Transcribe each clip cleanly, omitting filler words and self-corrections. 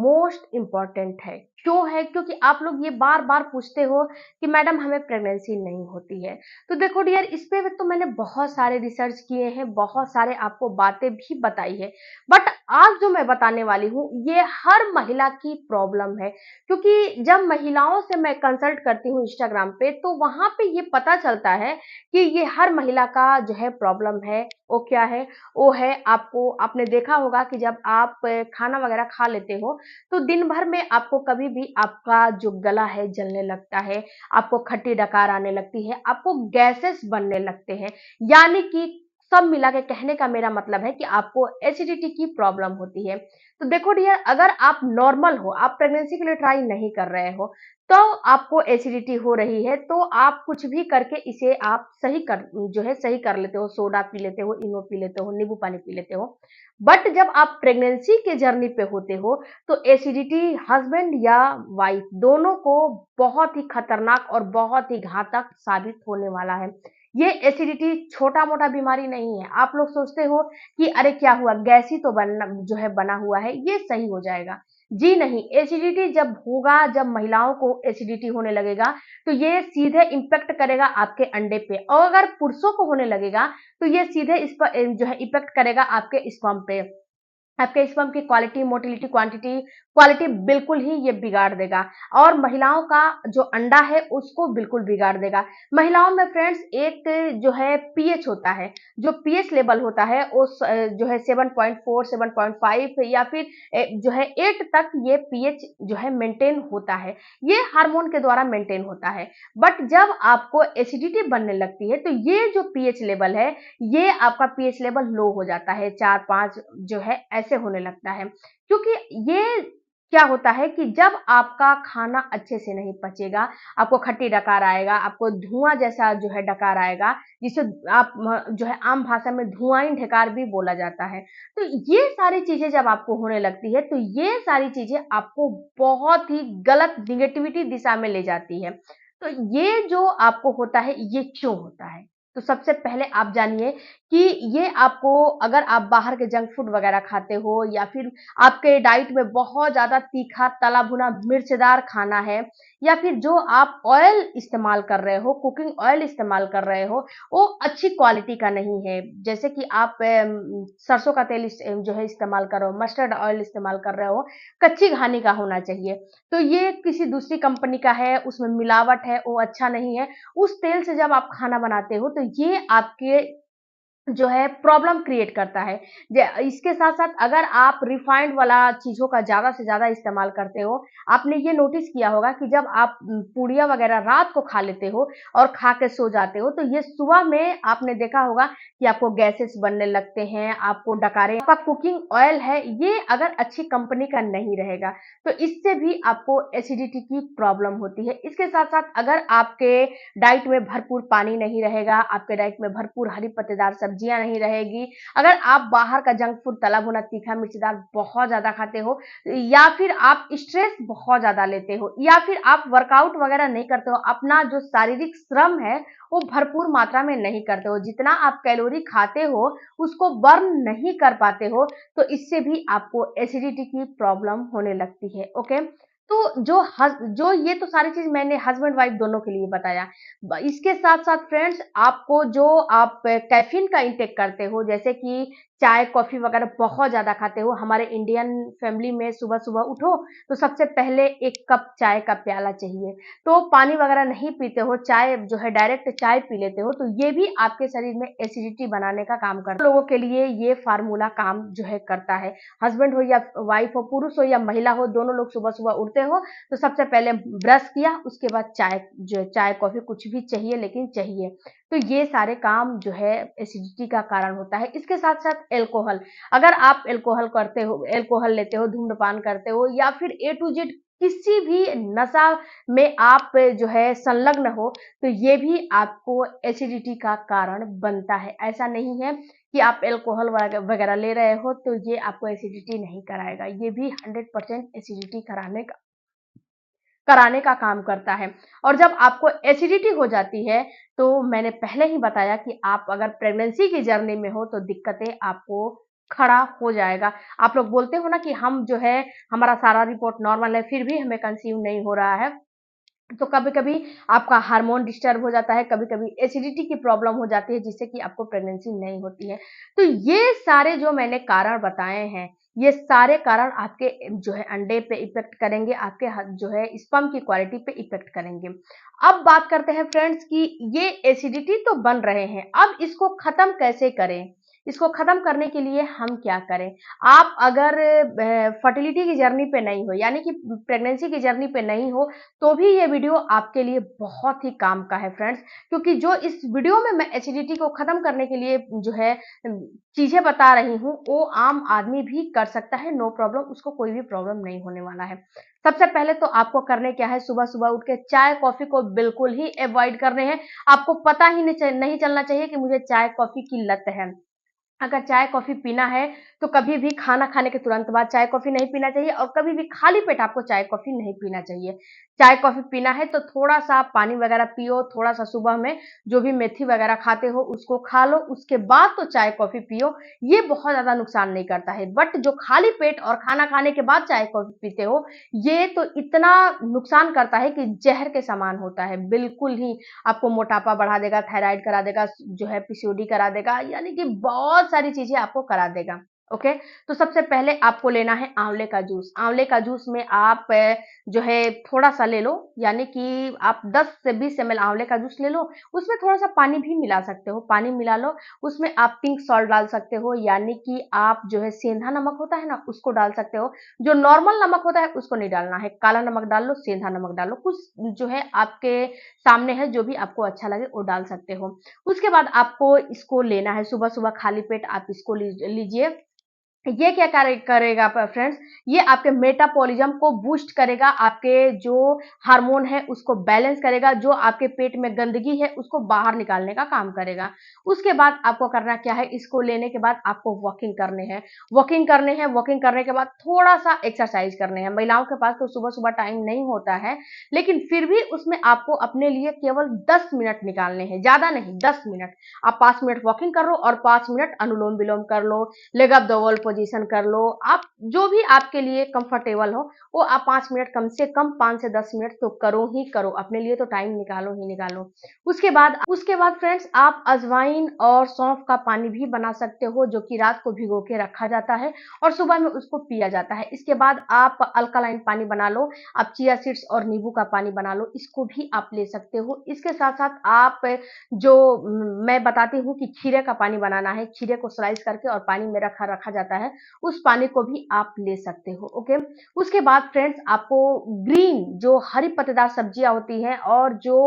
Most important है। क्यों है? क्योंकि आप लोग ये बार-बार पूछते हो कि मैडम हमें प्रेगनेंसी नहीं होती है। तो देखो डियर, इस पे तो मैंने बहुत सारे रिसर्च किए हैं, बहुत सारे आपको बातें भी बताई है। बट आज जो मैं बताने वाली हूँ, ये हर महिला की प्रॉब्लम है। क्योंकि जब महिलाओं से मैं कंसल्ट करती हूँ इंस्टाग्राम पे, तो वहाँ पे ये पता चलता है कि ये हर महिला का जो है प्रॉब्लम है। वो क्या है? वो है, आपने देखा होगा कि जब आप खाना वगैरह खा लेते हो, तो दिन भर में आपको कभी भी आपका जो गला है जलने लगता है, आपको खट्टी डकार आने लगती है, आपको गैसेस बनने लगते हैं। यानी कि सब मिला के कहने का मेरा मतलब है कि आपको एसिडिटी की प्रॉब्लम होती है। तो देखो डियर, अगर आप नॉर्मल हो, आप प्रेगनेंसी के लिए ट्राई नहीं कर रहे हो, तो आपको एसिडिटी हो रही है, तो आप कुछ भी करके इसे आप सही कर लेते हो। सोडा पी लेते हो, इनो पी लेते हो, नींबू पानी पी लेते हो। बट जब आप प्रेगनेंसी के जर्नी पे होते हो, तो एसिडिटी हस्बैंड या वाइफ दोनों को बहुत ही खतरनाक और बहुत ही घातक साबित होने वाला है। ये एसिडिटी छोटा-मोटा बीमारी नहीं है। आप लोग सोचते हो कि अरे क्या हुआ, गैस ही तो बना हुआ है, ये सही हो जाएगा। जी नहीं, एसिडिटी जब होगा, जब महिलाओं को एसिडिटी होने लगेगा, तो ये सीधे इम्पैक्ट करेगा आपके अंडे पे, और अगर पुरुषों को होने लगेगा, तो ये सीधे इस पर जो है इफेक्ट करेगा आपके स्पर्म पे। आपके स्पर्म की क्वालिटी, मोटिलिटी, क्वालिटी बिल्कुल ही ये बिगाड़ देगा, और महिलाओं का जो अंडा है उसको बिल्कुल बिगाड़ देगा। महिलाओं में फ्रेंड्स एक जो है पीएच होता है, जो पीएच लेवल होता है वो जो है 7.4, 7.5 या फिर जो है 8 तक ये पीएच जो है मेंटेन होता है। ये हार्मोन के द्वारा मेंटेन होता है। बट जब आपको एसिडिटी बनने लगती है, तो ये जो पीएच लेवल है, ये आपका पीएच लेवल लो हो जाता है, 4-5 जो है ऐसे होने लगता है। क्योंकि ये क्या होता है कि जब आपका खाना अच्छे से नहीं पचेगा, आपको खट्टी डकार आएगा, आपको धुआँ जैसा जो है डकार आएगा, जिसे आप जो है आम भाषा में धुआंई ढकार भी बोला जाता है। तो ये सारी चीज़ें जब आपको होने लगती है, तो ये सारी चीज़ें आपको बहुत ही गलत नेगेटिविटी दिशा में ले जाती है। तो ये जो आपको होता है, ये क्यों होता है? तो सबसे पहले आप जानिए कि ये आपको, अगर आप बाहर के जंक फूड वगैरह खाते हो, या फिर आपके डाइट में बहुत ज़्यादा तीखा, तला भुना, मिर्चदार खाना है, या फिर जो आप ऑयल इस्तेमाल कर रहे हो, कुकिंग ऑयल इस्तेमाल कर रहे हो, वो अच्छी क्वालिटी का नहीं है। जैसे कि आप सरसों का तेल जो है इस्तेमाल कर रहे हो, मस्टर्ड ऑयल इस्तेमाल कर रहे हो, कच्ची घानी का होना चाहिए। तो ये किसी दूसरी कंपनी का है, उसमें मिलावट है, वो अच्छा नहीं है। उस तेल से जब आप खाना बनाते हो, तो ये आपके जो है प्रॉब्लम क्रिएट करता है। इसके साथ-साथ अगर आप रिफाइंड वाला चीज़ों का ज़्यादा से ज़्यादा इस्तेमाल करते हो, आपने ये नोटिस किया होगा कि जब आप पूड़ियाँ वगैरह रात को खा लेते हो और खा के सो जाते हो, तो ये सुबह में आपने देखा होगा कि आपको गैसेस बनने लगते हैं, आपको डकारें, आपका कुकिंग ऑयल है, ये अगर अच्छी कंपनी का नहीं रहेगा, तो इससे भी आपको एसिडिटी की प्रॉब्लम होती है। इसके साथ-साथ अगर आपके डाइट में भरपूर पानी नहीं रहेगा, आपके डाइट में भरपूर हरी पत्तेदार सब्जियाँ नहीं रहेगी, अगर आप बाहर का जंक फूड, तला भुना, तीखा, मिर्चीदार बहुत ज़्यादा खाते हो, या फिर आप स्ट्रेस बहुत ज़्यादा लेते हो, या फिर आप वर्कआउट वगैरह नहीं करते हो, अपना जो शारीरिक श्रम है, वो भरपूर मात्रा में नहीं करते हो, जितना आप कैलोरी खाते हो, उसको बर्न नहीं कर पाते हो, तो इससे भी आपको एसिडिटी की प्रॉब्लम होने लगती है, ओके? तो जो ये तो सारी चीज़ मैंने हस्बैंड वाइफ दोनों के लिए बताया। इसके साथ-साथ फ्रेंड्स, आपको जो आप कैफ़ीन का इंटेक करते हो, जैसे कि चाय, कॉफ़ी वगैरह बहुत ज़्यादा खाते हो। हमारे इंडियन फैमिली में सुबह-सुबह उठो, तो सबसे पहले 1 कप चाय का प्याला चाहिए। तो पानी वगैरह नहीं पीते हो, चाय जो है डायरेक्ट चाय पी लेते हो, तो ये भी आपके शरीर में एसिडिटी बनाने का काम करता है। लोगों के लिए ये फ़ॉर्मूला काम जो है करता है। हस्बैंड हो या वाइफ हो, पुरुष हो या महिला हो, दोनों लोग सुबह-सुबह उठते हो, तो सबसे पहले ब्रश किया, उसके बाद चाय, कॉफ़ी कुछ भी चाहिए, लेकिन चाहिए। तो ये सारे काम जो है एसिडिटी का कारण होता है। इसके साथ-साथ अल्कोहल, अगर आप अल्कोहल लेते हो, धूम्रपान करते हो, या फिर ए टू जेड किसी भी नशा में आप जो है संलग्न हो, तो ये भी आपको एसिडिटी का कारण बनता है। ऐसा नहीं है कि आप अल्कोहल वगैरह ले रहे हो, तो ये आपको एसिडिटी नहीं कराएगा। ये भी 100% एसिडिटी कराने का काम करता है। और जब आपको एसिडिटी हो जाती है, तो मैंने पहले ही बताया कि आप अगर प्रेगनेंसी की जर्नी में हो, तो दिक्कतें आपको खड़ा हो जाएगा। आप लोग बोलते हो ना कि हम जो है हमारा सारा रिपोर्ट नॉर्मल है फिर भी हमें कंसीव नहीं हो रहा है, तो कभी-कभी आपका हार्मोन डिस्टर्ब हो जाता है, कभी-कभी एसिडिटी की प्रॉब्लम हो जाती है जिससे कि आपको प्रेगनेंसी नहीं होती है। तो ये सारे जो मैंने कारण बताए हैं, ये सारे कारण आपके जो है अंडे पे इफ़ेक्ट करेंगे, आपके जो है स्पर्म की क्वालिटी पे इफ़ेक्ट करेंगे। अब बात करते हैं फ्रेंड्स कि ये एसिडिटी तो बन रहे हैं, अब इसको खत्म कैसे करें? इसको खत्म करने के लिए हम क्या करें? आप अगर फर्टिलिटी की जर्नी पे नहीं हो, यानी कि प्रेगनेंसी की जर्नी पे नहीं हो, तो भी ये वीडियो आपके लिए बहुत ही काम का है फ्रेंड्स, क्योंकि जो इस वीडियो में मैं एसिडिटी को खत्म करने के लिए जो है चीजें बता रही हूँ वो आम आदमी भी कर सकता है, नो प्रॉब्लम, उसको कोई भी प्रॉब्लम नहीं होने वाला है। सबसे पहले तो आपको करने क्या है, सुबह सुबह उठ के चाय कॉफी को बिल्कुल ही अवॉइड करने हैं। आपको पता ही नहीं चलना चाहिए कि मुझे चाय कॉफी की लत है। अगर चाय कॉफी पीना है तो कभी भी खाना खाने के तुरंत बाद चाय कॉफी नहीं पीना चाहिए और कभी भी खाली पेट आपको चाय कॉफी नहीं पीना चाहिए। चाय कॉफी पीना है तो थोड़ा सा पानी वगैरह पियो, थोड़ा सा सुबह में जो भी मेथी वगैरह खाते हो उसको खा लो, उसके बाद तो चाय कॉफी पियो। ये बहुत ज्यादा नुकसान नहीं करता है, बट जो खाली पेट और खाना खाने के बाद चाय कॉफी पीते हो ये तो इतना नुकसान करता है कि जहर के समान होता है, बिल्कुल ही आपको मोटापा बढ़ा देगा, थायराइड करा देगा, जो है पीसीओडी करा देगा, यानी कि बहुत सारी चीजें आपको करा देगा। ओके, तो सबसे पहले आपको लेना है आंवले का जूस। आंवले का जूस में आप जो है थोड़ा सा ले लो, यानी कि आप 10 से 20 ml आंवले का जूस ले लो, उसमें थोड़ा सा पानी भी मिला सकते हो, पानी मिला लो, उसमें आप पिंक सॉल्ट डाल सकते हो, यानी कि आप जो है सेंधा नमक होता है ना उसको डाल सकते हो। जो नॉर्मल नमक होता है उसको नहीं डालना है, काला नमक डाल लो, सेंधा नमक डालो, कुछ जो है आपके सामने है, जो भी आपको अच्छा लगे वो डाल सकते हो। उसके बाद आपको इसको लेना है, सुबह सुबह खाली पेट आप इसको लीजिए। ये क्या करेगा फ्रेंड्स, ये आपके मेटाबॉलिज्म को बूस्ट करेगा, आपके जो हार्मोन है उसको बैलेंस करेगा, जो आपके पेट में गंदगी है उसको बाहर निकालने का काम करेगा। उसके बाद आपको करना क्या है, इसको लेने के बाद आपको वॉकिंग करने हैं, वॉकिंग करने हैं, वॉकिंग करने के बाद थोड़ा सा एक्सरसाइज करने हैं। महिलाओं के पास तो सुबह सुबह टाइम नहीं होता है, लेकिन फिर भी उसमें आपको अपने लिए केवल 10 मिनट निकालने हैं, ज्यादा नहीं, 10 मिनट। आप 5 मिनट वॉकिंग कर लो और 5 मिनट अनुलोम विलोम कर लो, leg up the wall position कर लो, आप जो भी आपके लिए कंफर्टेबल हो वो आप 5 मिनट, कम से कम 5 से 10 मिनट तो करो ही करो, अपने लिए तो टाइम निकालो ही निकालो। उसके बाद फ्रेंड्स आप अजवाइन और सौंफ का पानी भी बना सकते हो, जो कि रात को भिगो के रखा जाता है और सुबह में उसको पिया जाता है। इसके बाद आप अल्कालाइन पानी बना लो, आप चिया सीड्स और नींबू का पानी बना लो, इसको भी आप ले सकते हो। इसके साथ साथ आप जो मैं बताती हूँ कि खीरे का पानी बनाना है, खीरे को स्लाइस करके और पानी में रखा रखा जाता है, उस पानी को भी आप ले सकते हो। ओके, उसके बाद फ्रेंड्स आपको ग्रीन जो हरी पत्तेदार सब्जियां होती हैं और जो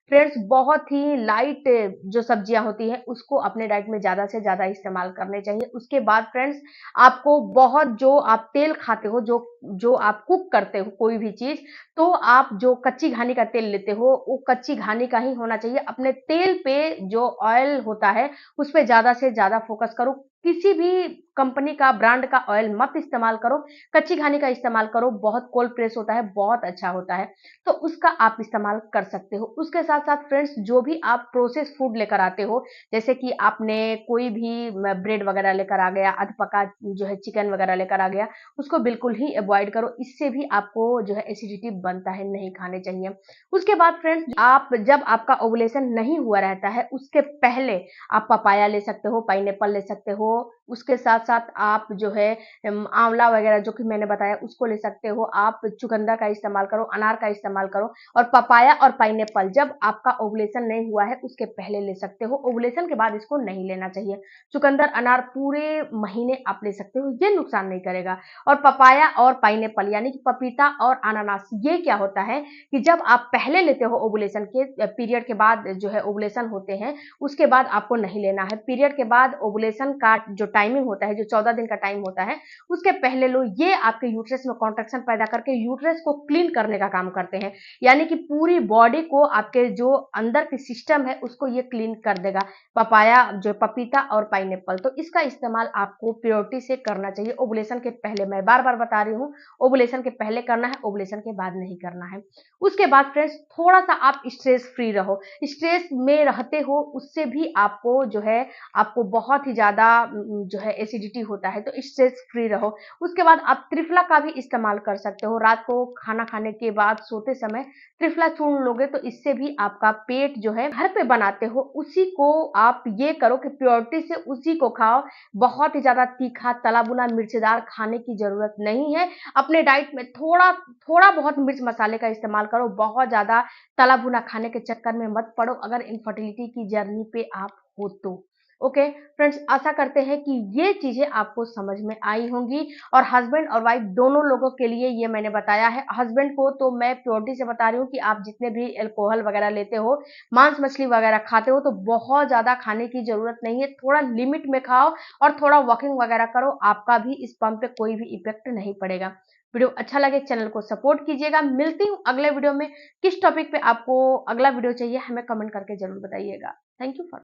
फ्रेंड्स बहुत ही लाइट जो सब्जियां होती हैं उसको अपने डाइट में ज्यादा से ज्यादा इस्तेमाल करने चाहिए। उसके बाद फ्रेंड्स आपको बहुत, जो आप तेल खाते हो, जो जो आप कुक करते हो कोई भी चीज, तो आप जो कच्ची घानी का तेल लेते हो वो कच्ची घानी का ही होना चाहिए। अपने तेल पे जो ऑयल होता है उस पे ज्यादा से ज्यादा फोकस करो, किसी भी कंपनी का ब्रांड का ऑयल मत इस्तेमाल करो, कच्ची घानी का इस्तेमाल करो, बहुत कोल्ड प्रेस होता है, बहुत अच्छा होता है, तो उसका आप इस्तेमाल कर सकते हो। उसके साथ साथ फ्रेंड्स जो भी आप प्रोसेस फूड लेकर आते हो, जैसे कि आपने कोई भी ब्रेड वगैरह लेकर आ गया, अधपका जो है चिकन वगैरह लेकर आ गया, उसको बिल्कुल ही अवॉइड करो, इससे भी आपको जो है एसिडिटी बनता है, नहीं खाने चाहिए। उसके बाद फ्रेंड्स आप जब आपका ओवुलेशन नहीं हुआ रहता है उसके पहले आप पपाया ले सकते हो, पाइनएप्पल ले सकते हो, उसके साथ साथ आप जो है आंवला वगैरह जो कि मैंने बताया उसको ले सकते हो, आप चुकंदर का इस्तेमाल करो, अनार का इस्तेमाल करो, और पपाया और पाइनएप्पल जब आपका ओवुलेशन नहीं हुआ है उसके पहले ले सकते हो, ओवुलेशन के बाद इसको नहीं लेना चाहिए। चुकंदर अनार पूरे महीने आप ले सकते हो, ये नुकसान नहीं करेगा। और पपाया और पाइनएप्पल यानी कि पपीता और अनानास, ये क्या होता है कि जब आप पहले लेते हो ओवुलेशन के पीरियड के बाद जो है ओवुलेशन होते हैं उसके बाद आपको नहीं लेना है। पीरियड के बाद ओवुलेशन का जो टाइमिंग होता है, जो 14 दिन का टाइम होता है, उसके पहले लो, ये आपके यूट्रस में कॉन्ट्रैक्शन पैदा करके यूट्रस को क्लीन करने का काम करते हैं, यानी कि पूरी बॉडी को, आपके जो अंदर की सिस्टम है उसको ये क्लीन कर देगा, पपाया जो पपीता और पाइनएप्पल। तो इसका इस्तेमाल आपको प्योरिटी से करना चाहिए ओवुलेशन के पहले, मैं बार बार बता रही हूँ, ओवुलेशन के पहले करना है, ओवुलेशन के बाद नहीं करना है। उसके बाद फ्रेंड्स थोड़ा सा आप स्ट्रेस फ्री रहो, स्ट्रेस में रहते हो उससे भी आपको जो है आपको बहुत ही ज्यादा जो है एसिडिटी होता है, तो स्ट्रेस फ्री रहो। उसके बाद आप त्रिफला का भी इस्तेमाल कर सकते हो। रात को खाना खाने के बाद सोते समय त्रिफला चूर्ण लोगे तो इससे भी आपका पेट जो है घर पे बनाते हो उसी को आप ये करो कि प्योरिटी से उसी को खाओ। बहुत ही ज़्यादा तीखा, तला भुना, मिर्चीदार खाने की ज़रूरत नहीं है। अपने डाइट में थोड़ा बहुत मिर्च मसाले का इस्तेमाल करो। बहुत ज़्यादा तला भुना खाने के चक्कर में मत पड़ो अगर इनफर्टिलिटी की जर्नी पे आप हो तो। ओके फ्रेंड्स, आशा करते हैं कि ये चीज़ें आपको समझ में आई होंगी और हस्बैंड और वाइफ दोनों लोगों के लिए ये मैंने बताया है। हस्बैंड को तो मैं प्योरिटी से बता रही हूँ कि आप जितने भी अल्कोहल वगैरह लेते हो, मांस मछली वगैरह खाते हो तो बहुत ज़्यादा खाने की ज़रूरत नहीं है। थोड़ा लिमिट में खाओ और थोड़ा वॉकिंग वगैरह करो, आपका भी इस पंप पे कोई भी इफेक्ट नहीं पड़ेगा। वीडियो अच्छा लगे चैनल को सपोर्ट कीजिएगा। मिलती हूँ अगले वीडियो में। किस टॉपिक पे आपको अगला वीडियो चाहिए हमें कमेंट करके जरूर बताइएगा। Thank you for